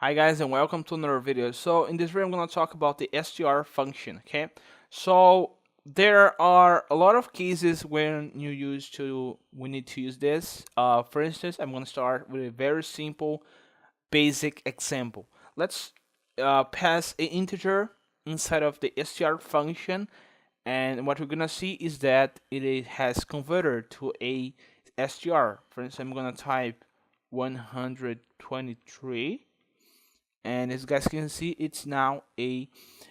Hi guys and welcome to another video. So in this video I'm going to talk about the str function, okay? So there are a lot of cases when we need to use this. For instance, I'm going to start with a very simple basic example. Let's pass an integer inside of the str function, and what we're going to see is that it has converted to a str. For instance, I'm going to type 123, and as you guys can see it's now a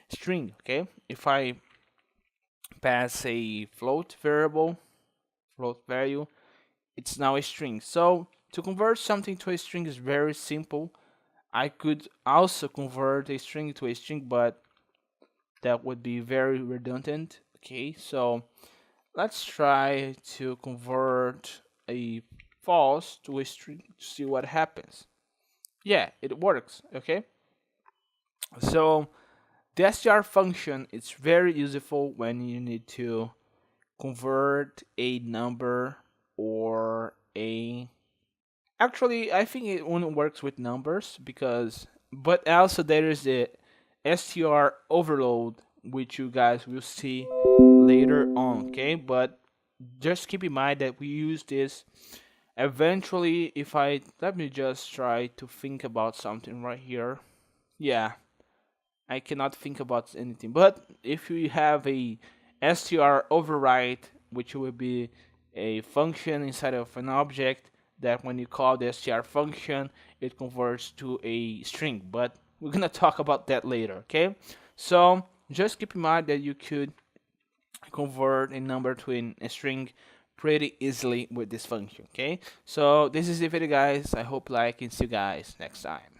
string. Okay, if I pass a float value, it's now a string. So to convert something to a string is very simple. I could also convert a string to a string, but that would be very redundant. Okay, so let's try to convert a false to a string to see what happens. Yeah, it works. Okay, so the str function is very useful when you need to convert a number or a. Actually, I think it only works with numbers but also there is the str overload, which you guys will see later on. Okay, but just keep in mind that we use this eventually. If I let me just try to think about something right here. Yeah, I cannot think about anything. But if you have a str override, which will be a function inside of an object that when you call the str function, it converts to a string. But we're gonna talk about that later, okay? So just keep in mind that you could convert a number to a string pretty easily with this function, okay? So this is the video, guys. I hope you like and see you guys next time.